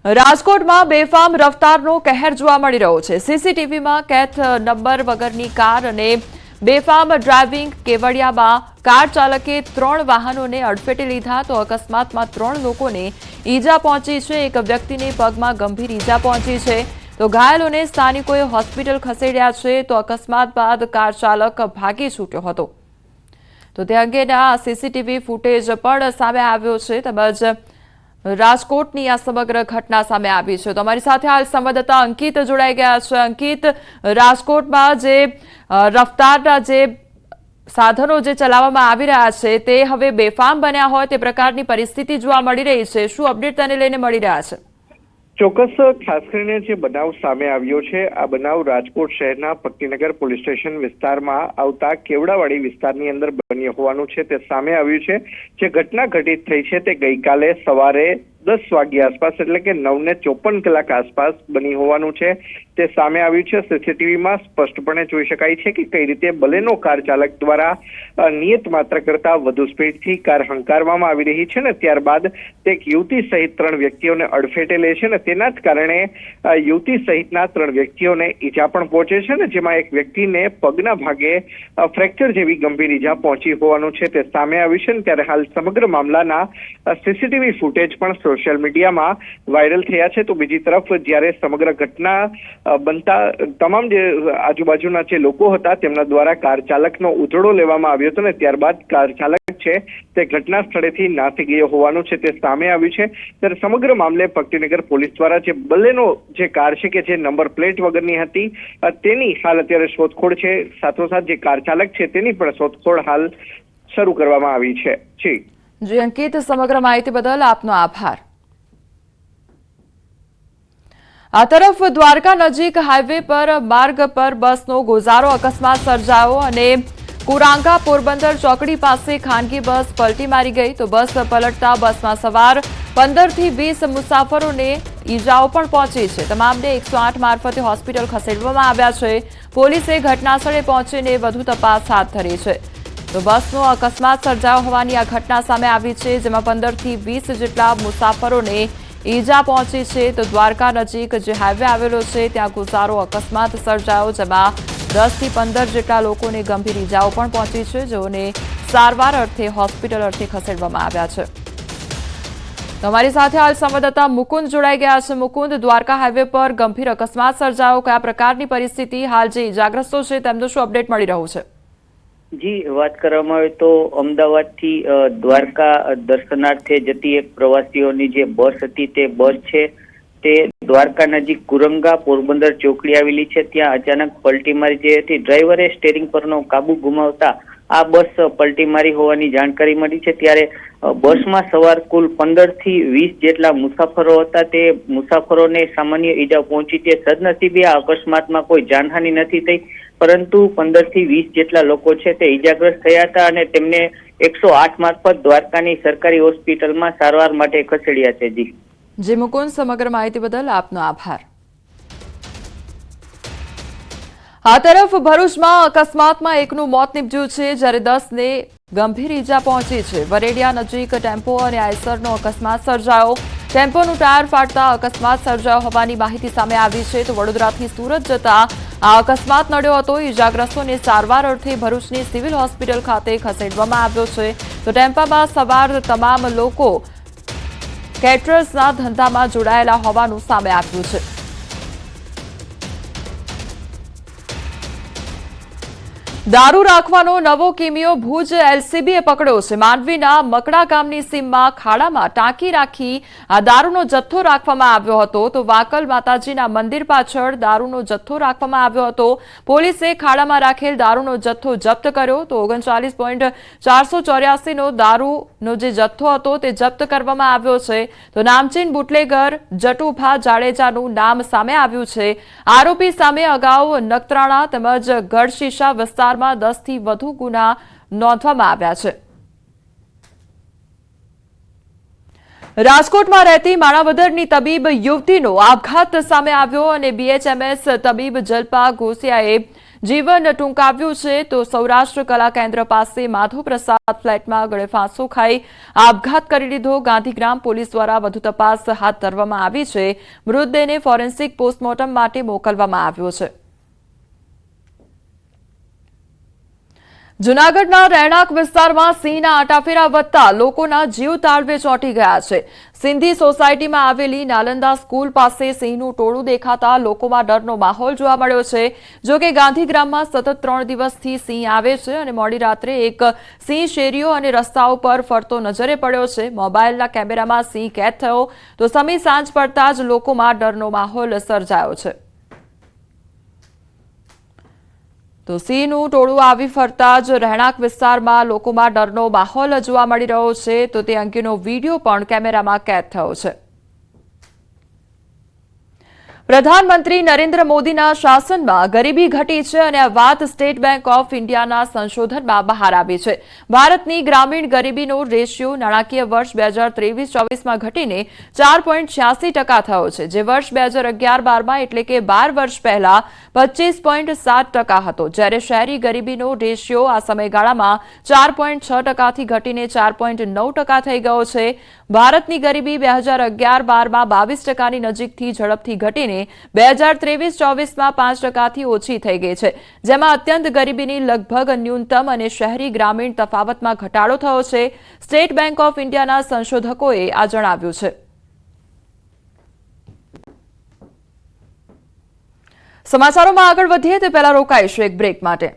રાજકોટમાં બેફામ રફતારનો કહેર જોવા મળી રહ્યો છે। સીસીટીવીમાં કેથ નંબર વગરની કાર અને બેફામ ડ્રાઇવિંગ કેવડિયામાં કાર ચાલકે 3 વાહનોને અડફેટે લીધા તો અકસ્માતમાં 3 લોકોને ઈજા પહોંચી છે। એક વ્યક્તિને પગમાં ગંભીર ઈજા પહોંચી છે તો ઘાયલોને સ્થાનિકોએ હોસ્પિટલ ખસેડ્યા છે તો અકસ્માત બાદ કાર ચાલક ભાગી છૂટ્યો હતો તો તે અંગેના સીસીટીવી ફૂટેજ પણ સામે આવ્યો છે। તેમજ રાજકોટની આ સમગ્ર ઘટના સામે આવી છે તો અમારી સાથે હાલ સંવાદદાતા અંકિત જોડાઈ ગયા છે। અંકિત, રાજકોટમાં જે રફતારના જે સાધનો જે ચલાવવામાં આવી રહ્યા છે તે હવે બેફામ બન્યા હોય તે પ્રકારની પરિસ્થિતિ જોવા મળી રહી છે। શું અપડેટ તેને લઈને મળી રહ્યા છે? ચોક્કસ, ખાસ કરીને જે બનાવ સામે આવ્યો છે આ બનાવ રાજકોટ શહેરના ભક્તિનગર પોલીસ સ્ટેશન વિસ્તારમાં આવતા કેવડાવાડી વિસ્તારની અંદર બન્યો હોવાનું છે તે સામે આવ્યું છે। જે ઘટના ઘટિત થઈ છે તે ગઈકાલે સવારે 10 વાગ્યા આસપાસ એટલે કે 9:54 આસપાસ બની હોવાનું છે તે સામે આવ્યું છે। સીસીટીવીમાં સ્પષ્ટપણે જોઈ શકાય છે કે કઈ રીતે બલેનો કાર ચાલક દ્વારા નિયત માત્ર કરતા વધુ સ્પીડથી કાર હંકારવામાં આવી રહી છે ને ત્યારબાદ તે એક યુવતી સહિત 3 વ્યક્તિઓને અડફેટે લે છે ને તેના જ કારણે યુવતી સહિતના 3 વ્યક્તિઓને ઈજા પણ પહોંચે છે ને જેમાં એક વ્યક્તિને પગના ભાગે ફ્રેક્ચર જેવી ગંભીર ઈજા પહોંચી હોવાનું છે તે સામે આવ્યું છે ને ત્યારે હાલ સમગ્ર મામલાના સીસીટીવી ફૂટેજ પણ સોશિયલ મીડિયામાં વાયરલ થયા છે તો બીજી તરફ જ્યારે સમગ્ર ઘટના બનતા તમામ જે આજુબાજુના જે લોકો હતા તેમના દ્વારા કાર ચાલકનો ઉધડો લેવામાં આવ્યો હતો ને ત્યારબાદ કાર ચાલક છે તે ઘટના સ્થળેથી નાસી ગયો હોવાનું છે તે સામે આવ્યું છે। ત્યારે સમગ્ર મામલે ભક્તિનગર પોલીસ દ્વારા જે બલેનો જે કાર છે કે જે નંબર પ્લેટ વગરની હતી તેની હાલ અત્યારે શોધખોળ છે, સાથોસાથ જે કાર ચાલક છે તેની પણ શોધખોળ હાલ શરૂ કરવામાં આવી છે। જી અંકિત, સમગ્ર માહિતી બદલ આપનો આભાર। આ તરફ દ્વારકા નજીક હાઈવે પર માર્ગ પર બસનો ગોઝારો અકસ્માત સર્જાયો અને કુરાંગા પોરબંદર ચોકડી પાસે ખાનગી બસ પલટી મારી ગઈ તો બસ પલટતા બસમાં સવાર 15 થી 20 મુસાફરોને ઈજાઓ પણ પહોંચી છે। તમામને 108 મારફતે હોસ્પિટલ ખસેડવામાં આવ્યા છે। પોલીસે ઘટનાસ્થળે પહોંચીને વધુ તપાસ હાથ ધરી છે તો બસનો અકસ્માત સર્જાયો હોવાની આ ઘટના સામે આવી છે જેમાં 15 થી 20 જેટલા મુસાફરોને ઈજા પહોંચી છે તો દ્વારકા નજીક જે હાઈવે આવેલો છે ત્યાં ગુજારો અકસ્માત સર્જાયો જેમાં 10 થી 15 જેટલા લોકોને ગંભીર ઈજાઓ પણ પહોંચી છે જેઓને સારવાર અર્થે હોસ્પિટલ અર્થે ખસેડવામાં આવ્યા છે। તમારી સાથે હાલ સંવાદદાતા મુકુંદ જોડાઈ ગયા છે। મુકુંદ, દ્વારકા હાઈવે પર ગંભીર અકસ્માત સર્જાયો, કયા પ્રકારની પરિસ્થિતિ, હાલ જે ઈજાગ્રસ્તો છે તેમનું શું અપડેટ મળી રહ્યું છે? જી, વાત કરવામાં આવે તો અમદાવાદથી દ્વારકા દર્શનાર્થે જતી એક પ્રવાસીઓની જે બસ હતી તે બસ છે તે દ્વારકા નજીક કુરંગા પોરબંદર ચોકડી આવેલી છે ત્યાં અચાનક પલટી મારી જે હતી ડ્રાઈવરે સ્ટેરિંગ પરનો કાબુ ગુમાવતા આ બસ પલટી મારી હોવાની જાણકારી મળી છે। ત્યારે બસમાં સવાર કુલ 15 થી 20 જેટલા મુસાફરો હતા તે મુસાફરોને સામાન્ય ઈજા પહોંચી છે। સદનસીબે આ અકસ્માતમાં કોઈ જાનહાનિ નથી થઈ પરંતુ 15 થી 20 જેટલા લોકો છે તે ઈજાગ્રસ્ત થયા હતા અને તેમને 108 મારફત દ્વારકાની સરકારી હોસ્પિટલમાં સારવાર માટે ખસેડ્યા છે। જી મુકુંદ, સમગ્ર માહિતી બદલ આપનો આભાર। આ તરફ ભરૂચમાં અકસ્માતમાં એકનું મોત નીપજ્યું છે જ્યારે 10ને ગંભીર ઈજા પહોંચી છે। વરેડિયા નજીક ટેમ્પો અને આઈસરનો અકસ્માત સર્જાયો, ટેમ્પોનું ટાયર ફાટતા અકસ્માત સર્જાયો હોવાની માહિતી સામે આવી છે તો વડોદરાથી સુરત જતા આ અકસ્માત નડ્યો હતો। ઈજાગ્રસ્તોને સારવાર અર્થે ભરૂચની સિવિલ હોસ્પિટલ ખાતે ખસેડવામાં આવ્યો છે તો ટેમ્પામાં સવાર તમામ લોકો કેટરર્સના ધંધામાં જોડાયેલા હોવાનું સામે આવ્યું છે। દારૂ રાખવાનો નવો કિમિયો ભુજ એલસીબીએ પકડ્યો છે। માંડવીના મકડા ગામની સીમમાં ખાડામાં ટાંકી રાખી આ દારૂનો જથ્થો રાખવામાં આવ્યો હતો તો વાકલ માતાજીના મંદિર પાછળ દારૂનો જથ્થો રાખવામાં આવ્યો હતો। પોલીસે ખાડામાં રાખેલ દારૂનો જથ્થો જપ્ત કર્યો તો 39.484 નો દારૂનો જે જથ્થો હતો તે જપ્ત કરવામાં આવ્યો છે તો નામચીન બુટલેગર જટુભા જાડેજાનું નામ સામે આવ્યું છે। આરોપી સામે અગાઉ નખત્રાણા તેમજ ગઢશીશા વિસ્તાર 10 થી વધુ ગુના નોંધવામાં આવ્યા છે। રાજકોટમાં રહેતી માણાવદરની તબીબ યુવતીનો આપઘાત સામે આવ્યો અને બીએચએમએસ તબીબ જલ્પા ઘોસિયાએ જીવન ટૂંકાવ્યું છે તો સૌરાષ્ટ્ર કલા કેન્દ્ર પાસે માધવ પ્રસાદ ફ્લેટમાં ગળે ફાંસો ખાઈ આપઘાત કરી લીધો. ગાંધીગ્રામ પોલીસ દ્વારા વધુ તપાસ હાથ ધરવામાં આવી છે. મૃતદેહને ફોરેન્સિક પોસ્ટમોર્ટમ માટે મોકલવામાં આવ્યો છે. જૂનાગઢના રહેણાંક વિસ્તારમાં સિંહના આટાફેરા વધતા લોકોના જીવ તાળવે ચોંટી ગયા છે. સિંધી સોસાયટીમાં આવેલી નાલંદા સ્કૂલ પાસે સિંહનું ટોળું દેખાતા લોકોમાં ડરનો માહોલ જોવા મળ્યો છે. જો કે ગાંધીગ્રામમાં સતત 3 દિવસથી સિંહ આવે છે અને મોડી રાત્રે એક સિંહ શેરીઓ અને રસ્તાઓ પર ફરતો નજરે પડ્યો છે. મોબાઈલના કેમેરામાં સિંહ કેદ થયો તો સમી સાંજ પડતા જ લોકોમાં ડરનો માહોલ સર્જાયો છે. તો સિંહનું ટોળું આવી ફરતા જ રહેણાંક વિસ્તારમાં લોકોમાં ડરનો માહોલ જોવા મળી રહ્યો છે. તો તે અંગેનો વિડીયો પણ કેમેરામાં કેદ થયો છે. પ્રધાનમંત્રી નરેન્દ્ર મોદીના શાસનમાં ગરીબી ઘટી છે અને આ વાત સ્ટેટ બેંક ઓફ ઇન્ડિયાના સંશોધનમાં બહાર આવી છે. ભારતની ગ્રામીણ ગરીબીનો રેશિયો નાણાકીય વર્ષ 2023-24માં ઘટીને 4.86% થયો છે, જે વર્ષ 2011-12માં એટલે કે 12 વર્ષ પહેલા 25.7% હતો. જ્યારે શહેરી ગરીબીનો રેશિયો આ સમયગાળામાં 4.6%થી ઘટીને 4.9% થઈ ગયો છે. ભારતની ગરીબી 2011-12માં 22%ની નજીકથી ઝડપથી ઘટીને 2023-24માં 5%થી ઓછી થઈ ગઈ છે, જેમાં અત્યંત ગરીબીની લગભગ ન્યૂનતમ અને શહેરી ગ્રામીણ તફાવતમાં ઘટાડો થયો છે. સ્ટેટ બેંક ઓફ ઇન્ડિયાના સંશોધકોએ આ જણાવ્યું છે. સમાચારોમાં આગળ વધીએ તે પહેલા રોકાઈશું એક બ્રેક માટે.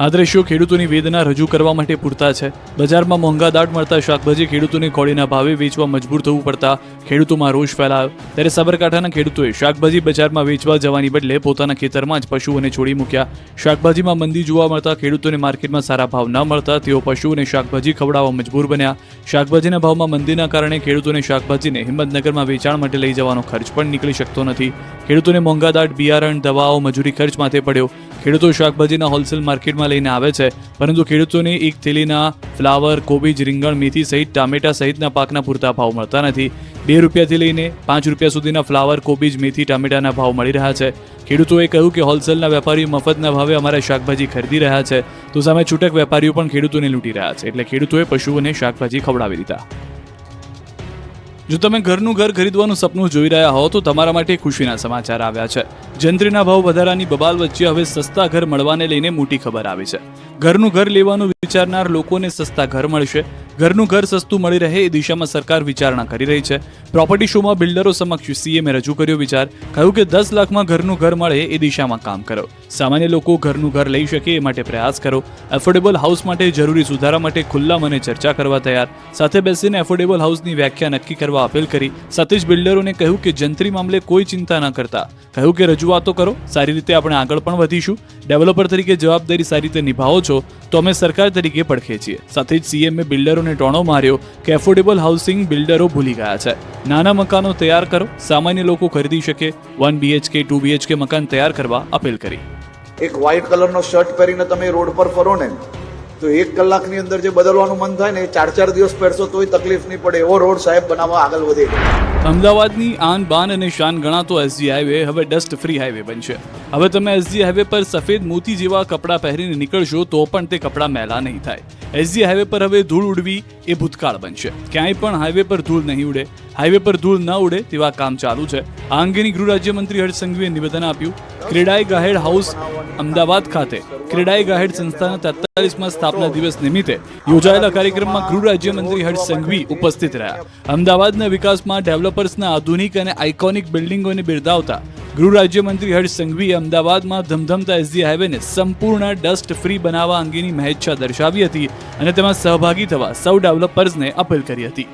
આ દ્રશ્યો ખેડૂતોની વેદના રજૂ કરવા માટે પૂરતા છે. બજારમાં મોંઘા દાટ મળતા શાકભાજી ખેડૂતોને કોળીના ભાવે વેચવા મજબૂર થવું પડતા ખેડૂતોમાં રોષ ફેલાયો. ત્યારે સાબરકાંઠાના ખેડૂતોએ શાકભાજી બજારમાં વેચવા જવાની બદલે પોતાના ખેતરમાં જ પશુઓને છોડી મૂક્યા. શાકભાજીમાં મંદી જોવા મળતા ખેડૂતોને માર્કેટમાં સારા ભાવ ન મળતા તેઓ પશુઓને શાકભાજી ખવડાવવા મજબૂર બન્યા. શાકભાજીના ભાવમાં મંદીના કારણે ખેડૂતોને શાકભાજીને હિંમતનગરમાં વેચાણ માટે લઈ જવાનો ખર્ચ પણ નીકળી શકતો નથી. ખેડૂતોને મોંઘા દાટ બિયારણ, દવાઓ, મજૂરી ખર્ચ માથે પડ્યો. ખેડૂતો શાકભાજીના હોલસેલ માર્કેટમાં લઈને આવે છે, પરંતુ ખેડૂતોને એક થેલીના ફ્લાવર, કોબીજ, રીંગણ, મેથી સહિત ટામેટા સહિતના પાકના પૂરતા ભાવ મળતા નથી. 2 રૂપિયાથી લઈને 5 રૂપિયા સુધીના ફ્લાવર, કોબીજ, મેથી, ટામેટાના ભાવ મળી રહ્યા છે. ખેડૂતોએ કહ્યું કે હોલસેલના વેપારીઓ મફતના ભાવે અમારા શાકભાજી ખરીદી રહ્યા છે, તો સામે છૂટક વેપારીઓ પણ ખેડૂતોને લૂંટી રહ્યા છે. એટલે ખેડૂતોએ પશુઓને શાકભાજી ખવડાવી દીધા. જો તમે ઘરનું ઘર ખરીદવાનું સપનું જોઈ રહ્યા હો તો તમારા માટે ખુશીના સમાચાર આવ્યા છે. જંત્રીના ભાવ વધારાની બબાલ વચ્ચે હવે સસ્તા ઘર મળવાને લઈને મોટી ખબર આવી છે. ઘરનું ઘર લેવાનું વિચારનાર લોકોને સસ્તા ઘર મળશે. ઘરનું ઘર સસ્તું મળી રહે એ દિશામાં સરકાર વિચારણા કરી રહી છે. પ્રોપર્ટી શોમાં બિલ્ડરો સમક્ષ સીએમએ રજૂ કર્યો વિચાર. કહ્યું કે 10 લાખમાં ઘરનું ઘર મળે એ દિશામાં કામ કરો. સામાન્ય લોકો ઘરનું ઘર લઈ શકે એ માટે પ્રયાસ કરો. એફોર્ડેબલ હાઉસ માટે જરૂરી સુધારા માટે ખુલ્લા મને ચર્ચા કરવા તૈયાર. સાથે બેસીને એફોર્ડેબલ હાઉસની વ્યાખ્યા નક્કી કરવા અપીલ કરી. સાથે જ બિલ્ડરોને કહ્યું કે જંત્રી મામલે કોઈ ચિંતા ન કરતા. કહ્યું કે રજૂઆતો કરો, સારી રીતે આપણે આગળ પણ વધીશું. ડેવલપર તરીકે જવાબદારી સારી રીતે નિભાવો છો તો અમે સરકાર તરીકે પડખે છીએ. સાથે જ સીએમએ બિલ્ડરોને ટોણો માર્યો કે એફોર્ડેબલ હાઉસિંગ બિલ્ડરો ભૂલી ગયા છે. નાના મકાનો તૈયાર કરો, સામાન્ય લોકો ખરીદી શકે. 1 BHK 2 BHK મકાન તૈયાર કરવા અપીલ કરી. એક વ્હાઇટ કલરનો શર્ટ પહેરીને તમે રોડ પર ફરો ને તો 1 કલાકની અંદર જે બદલવાનું મન થાય ને એ 4-4 દિવસ પહેરશો તોય તકલીફ નહીં પડે એવો રોડ સાહેબ બનાવવા આગળ વધે. અમદાવાદની આન બાન અને શાન ગણાતો એસજી હાઈવે હવે ડસ્ટ ફ્રી હાઈવે બનશે. હવે તમે એસજી હાઈવે પર સફેદ મોતી જેવા કપડાં પહેરીને નીકળશો તો પણ તે કપડાં મેલા નહીં થાય. એસજી હાઈવે પર હવે ધૂળ ઉડવી એ ભૂતકાળ બનશે. ક્યાંય પણ હાઈવે પર ધૂળ નહીં ઉડે. હાઈવે પર ધૂળ ન ઉડે તેવા કામ ચાલુ છે. આ અંગેની ગૃહ રાજ્યમંત્રી હર્ષ સંઘવીએ નિવેદન આપ્યું. ક્રેડાઈ ગાહેડ હાઉસ અમદાવાદ ખાતે ક્રેડાઈ ગાહેડ સંસ્થાના 43મા સ્થાપના દિવસ નિમિત્તે યોજાયેલા કાર્યક્રમમાં ગૃહ રાજ્યમંત્રી હર્ષ સંઘવી ઉપસ્થિત રહ્યા. અમદાવાદના વિકાસમાં ડેવલપર્સના આધુનિક અને આઇકોનિક બિલ્ડિંગોને બિરદાવતા ગૃહ રાજ્યમંત્રી હર્ષ સંઘવીએ અમદાવાદમાં ધમધમતા એસજી હાઈવેને સંપૂર્ણ ડસ્ટ ફ્રી બનાવવા અંગેની મહેચ્છા દર્શાવી હતી અને તેમાં સહભાગી થવા સૌ ડેવલપર્સને અપીલ કરી હતી.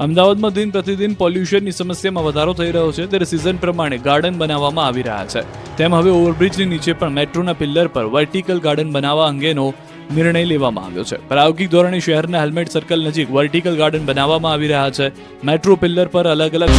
અમદાવાદમાં દિન પ્રતિદિન પોલ્યુશનની સમસ્યામાં વધારો થઈ રહ્યો છે, ત્યારે સિઝન પ્રમાણે ગાર્ડન બનાવવામાં આવી રહ્યા છે. તેમ હવે ઓવરબ્રિજની નીચે પણ મેટ્રોના પિલ્લર પર વર્ટિકલ ગાર્ડન બનાવવા અંગેનો નિર્ણય લેવામાં આવ્યો છે. પ્રાયોગિક ધોરણે શહેરના હેલ્મેટ સર્કલ નજીક વર્ટિકલ ગાર્ડન બનાવવામાં આવી રહ્યા છે. મેટ્રો પિલ્લર પર અલગ અલગ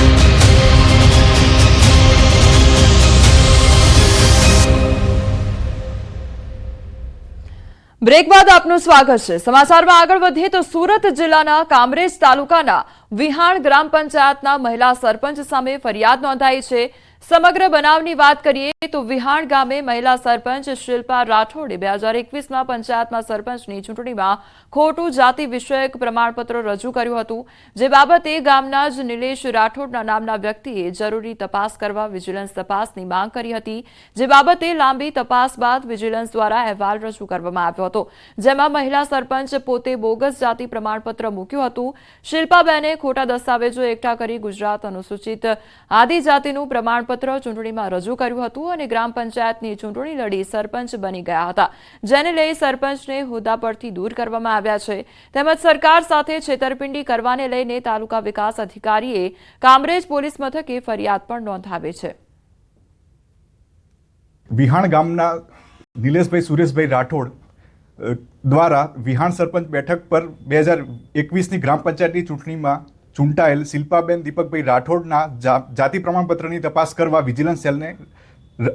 બ્રેક બાદ આપનું સ્વાગત છે। સમાચારમાં આગળ વધીએ તો સુરત જિલ્લાના કામરેજ તાલુકાના વિહાણ ગ્રામ પંચાયતના મહિલા સરપંચ સામે ફરિયાદ નોંધાઈ છે। સમગ્ર બનાવની વાત કરીએ તો વિહાણ ગામે મહિલા સરપંચ શિલ્પા રાઠોડે 2021માં પંચાયતમાં સરપંચની ચૂંટણીમાં ખોટું જાતિ વિષયક પ્રમાણપત્ર રજૂ કર્યું હતું, જે બાબતે ગામના જ નિલેશ રાઠોડના નામના વ્યક્તિએ જરૂરી તપાસ કરવા વિજિલન્સ તપાસની માંગ કરી હતી, જે બાબતે લાંબી તપાસ બાદ વિજિલન્સ દ્વારા અહેવાલ રજૂ કરવામાં આવ્યો હતો, જેમાં મહિલા સરપંચ પોતે બોગસ જાતિ પ્રમાણપત્ર મૂક્યું હતું। શિલ્પાબેને ખોટા દસ્તાવેજો એકઠા કરી ગુજરાત અનુસૂચિત આદિજાતિનું પ્રમાણપત્ર ચૂંટણીમાં રજૂ કર્યું હતું અને ગ્રામ પંચાયતની ચૂંટણી લડી સરપંચ બની ગયા હતા, જેને લઈ સરપંચને હોદ્દા પરથી દૂર કરવામાં આવ્યા છે। તેમજ સરકાર સાથે છેતરપિંડી કરવાને લઈને તાલુકા વિકાસ અધિકારીએ કામરેજ પોલીસ મથકે ફરિયાદ પણ નોંધાવી છે। વિહાણ ગામના નિલેશભાઈ સુરેશભાઈ રાઠોડ દ્વારા વિહાણ સરપંચ બેઠક પર 2021ની ગ્રામ પંચાયતની ચૂંટણીમાં ચૂંટાયેલ શિલ્પાબેન દીપકભાઈ રાઠોડના જાતિ પ્રમાણપત્રની તપાસ કરવા વિજિલન્સ સેલને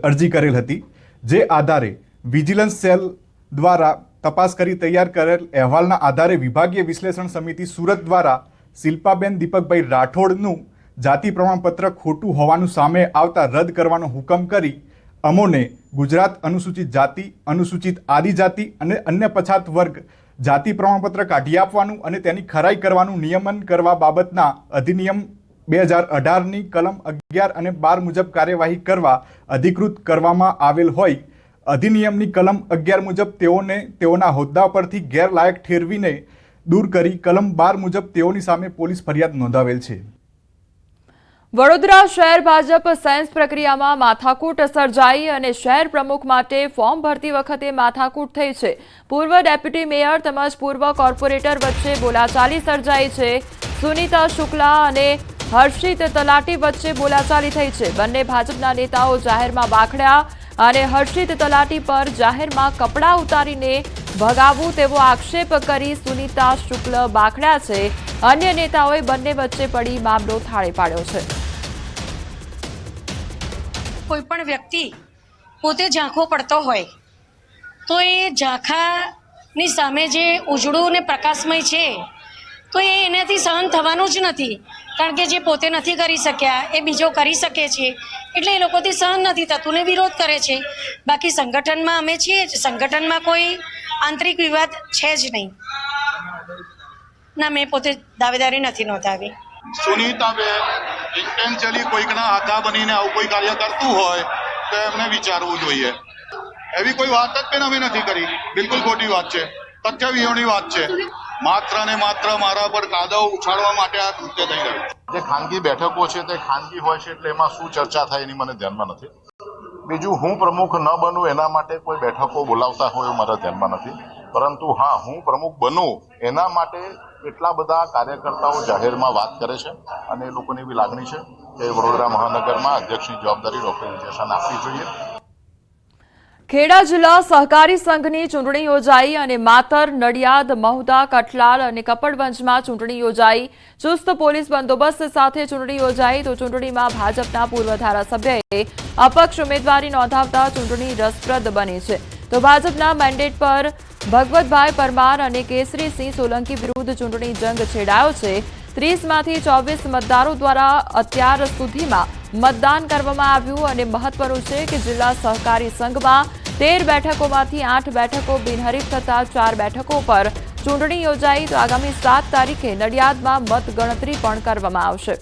અરજી કરેલ હતી, જે આધારે વિજિલન્સ સેલ દ્વારા તપાસ કરી તૈયાર કરેલ અહેવાલના આધારે વિભાગીય વિશ્લેષણ સમિતિ સુરત દ્વારા શિલ્પાબેન દીપકભાઈ રાઠોડનું જાતિ પ્રમાણપત્ર ખોટું હોવાનું સામે આવતા રદ કરવાનો હુકમ કરી અમોને ગુજરાત અનુસૂચિત જાતિ, અનુસૂચિત આદિજાતિ અને અન્ય પછાત વર્ગ જાતિ પ્રમાણપત્ર કાઢી આપવાનું અને તેની ખરાઈ કરવાનું નિયમન કરવા બાબતના અધિનિયમ 2018ની કલમ 11 અને 12 મુજબ કાર્યવાહી કરવા અધિકૃત કરવામાં આવેલ હોય અધિનિયમની કલમ 11 મુજબ તેઓને તેઓના હોદ્દા પરથી ગેરલાયક ઠેરવીને દૂર કરી કલમ 12 મુજબ તેઓની સામે પોલીસ ફરિયાદ નોંધાવેલ છે। વડોદરા શહેર ભાજપ સાયન્સ પ્રક્રિયામાં માથાકૂટ સર્જાઈ અને શહેર પ્રમુખ માટે ફોર્મ ભરતી વખતે માથાકૂટ થઈ છે। પૂર્વ ડેપ્યુટી મેયર તેમજ પૂર્વ કોર્પોરેટર વચ્ચે બોલાચાલી સર્જાઈ છે। સુનીતા શુક્લા અને હર્ષિત તલાટી વચ્ચે બોલાચાલી થઈ છે। બંને ભાજપના નેતાઓ જાહેરમાં બાખડ્યા અને હર્ષિત તલાટી પર જાહેરમાં કપડાં ઉતારીને ભગાવવું તેવો આક્ષેપ કરી સુનીતા શુક્લ બાખડ્યા છે। અન્ય નેતાઓએ બંને વચ્ચે પડી મામલો થાળે પાડ્યો છે। કોઈપણ વ્યક્તિ પોતે ઝાંખો પડતો હોય તો એ ઝાંખાની સામે જે ઉજળું ને પ્રકાશમય છે તો એ એનાથી સહન થવાનું જ નથી, કારણ કે જે પોતે નથી કરી શક્યા એ બીજો કરી શકે છે, એટલે એ લોકોથી સહન નથી થતું ને વિરોધ કરે છે। બાકી સંગઠનમાં અમે છીએ જ, સંગઠનમાં કોઈ આંતરિક વિવાદ છે જ નહીં। ના, મેં પોતે દાવેદારી નથી નોંધાવી। સુનીતાબેન ઇન્ટેન્શનલી કોઈકના આઘા બનીને આવું કોઈ કાર્ય કરતું હોય તો એમને વિચારવું જોઈએ। એવી કોઈ વાત જ બેન અમે નથી કરી, બિલકુલ ખોટી વાત છે, તથ્ય વિહોણી વાત છે। માત્ર ને માત્ર મારા પર કાદવ ઉછાળવા માટે આ કૃત્ય થઈ રહ્યું છે। જે ખાનગી બેઠકો છે તે ખાનગી હોય છે, એટલે એમાં શું ચર્ચા થાય એની મને ધ્યાનમાં નથી। બીજું, હું પ્રમુખ ન બનું એના માટે કોઈ બેઠકો બોલાવતા હોય એવું મારા ધ્યાનમાં નથી, પરંતુ હા, હું પ્રમુખ બનું એના માટે એટલા બધા કાર્યકર્તાઓ જાહેરમાં વાત કરે છે અને એ લોકોની એવી લાગણી છે કે વડોદરા મહાનગરમાં અધ્યક્ષની જવાબદારી ડોક્ટર વિજયશાન આપવી જોઈએ। ખેડા જિલ્લા સહકારી સંઘની ચૂંટણી યોજાઈ અને માતર, નડિયાદ, મહુધા, કઠલાલ અને કપડવંજમાં ચૂંટણી યોજાઈ। ચુસ્ત પોલીસ બંદોબસ્ત સાથે ચૂંટણી યોજાઈ તો ચૂંટણીમાં ભાજપના પૂર્વ ધારાસભ્યએ અપક્ષ ઉમેદવારી નોંધાવતા ચૂંટણી રસપ્રદ બની છે, તો ભાજપના મેન્ડેટ પર ભગવતભાઈ પરમાર અને કેસરીસિંહ સોલંકી વિરુદ્ધ ચૂંટણી જંગ છેડાયો છે। 30માંથી 24 મતદારો દ્વારા અત્યાર સુધીમાં મતદાન કરવામાં આવ્યું અને મહત્વનું છે કે જિલ્લા સહકારી સંઘમાં 13 બેઠકોમાંથી 8 બેઠકો બિનહરીફ થતા 4 બેઠકો પર ચૂંટણી યોજાઈ તો આગામી 7 તારીખે નડિયાદમાં મતગણતરી પણ કરવામાં આવશે।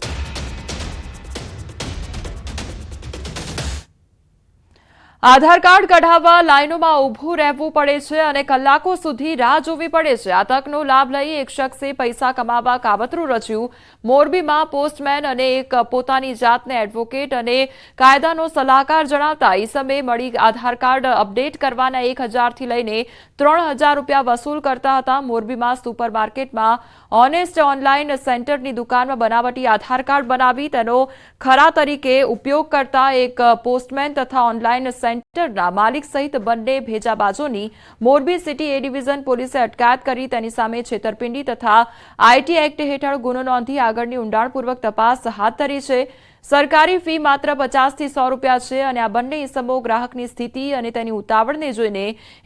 આધાર કાર્ડ કઢાવવા લાઇનોમાં ઊભું રહેવું પડે છે અને કલાકો સુધી રાહ જોવી પડે છે। આ તકનો લાભ લઈ એક શખ્સે પૈસા કમાવા કાવતરું રચ્યું। મોરબીમાં પોસ્ટમેન અને એક પોતાની જાતને એડવોકેટ અને કાયદાનો સલાહકાર જણાવતા ઈસમે મળી આધાર કાર્ડ અપડેટ કરવાના 1000થી લઈને 3000 રૂપિયા વસૂલ કરતા હતા। મોરબીમાં સુપરમાર્કેટમાં ઓનેસ્ટ ઓનલાઈન સેન્ટરની દુકાનમાં બનાવટી આધાર કાર્ડ બનાવી તેનો ખરા તરીકે ઉપયોગ કરતા એક પોસ્ટમેન તથા ઓનલાઈન સેન્ટરના માલિક સહિત બંને ભેજાબાજોની મોરબી સિટી એ ડિવિઝન પોલીસે અટકાયત કરી તેની સામે છેતરપિંડી તથા આઈટી એક્ટ હેઠળ ગુનો નોંધી આગળની ઊંડાણપૂર્વક તપાસ હાથ ધરી છે। સરકારી ફી માત્ર 50 થી 100 રૂપિયા છે અને આ બંને ઇસમો ગ્રાહકની સ્થિતિ અને તેની ઉતાવળને જોઈને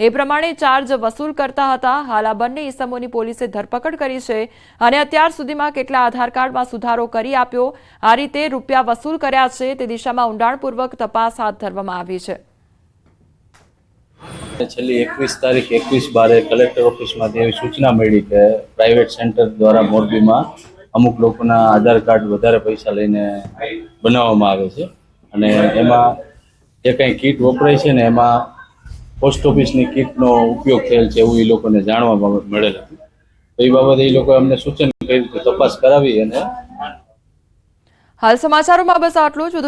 એ પ્રમાણે ચાર્જ વસૂલ કરતા હતા. હાલ આ બંને ઇસમોની પોલીસે ધરપકડ કરી છે અને અત્યાર સુધીમાં કેટલા આધાર કાર્ડમાં સુધારો કરી આપ્યો, આ રીતે રૂપિયા વસૂલ કર્યા છે તે દિશામાં ઊંડાણપૂર્વક તપાસ હાથ ધરવામાં આવી છે. છેલ્લી 21 તારીખ 21/12 કલેક્ટર ઓફિસમાંથી એવી સૂચના મળી કે પ્રાઇવેટ સેન્ટર દ્વારા મોરબીમાં અમુક લોકોના આધાર કાર્ડ વધારે પૈસા લઈને બનાવવામાં આવે છે અને એમાં જે કંઈ કીટ વપરાય છે ને એમાં પોસ્ટ ઓફિસની કીટનો ઉપયોગ થયેલ છે એવું એ લોકોને જાણવા મળેલ હતું. તો એ બાબતે એ લોકોએ અમને સૂચન કર્યું કે તપાસ કરાવી અને હાલ સમાચારોમાં બસ આટલું જ.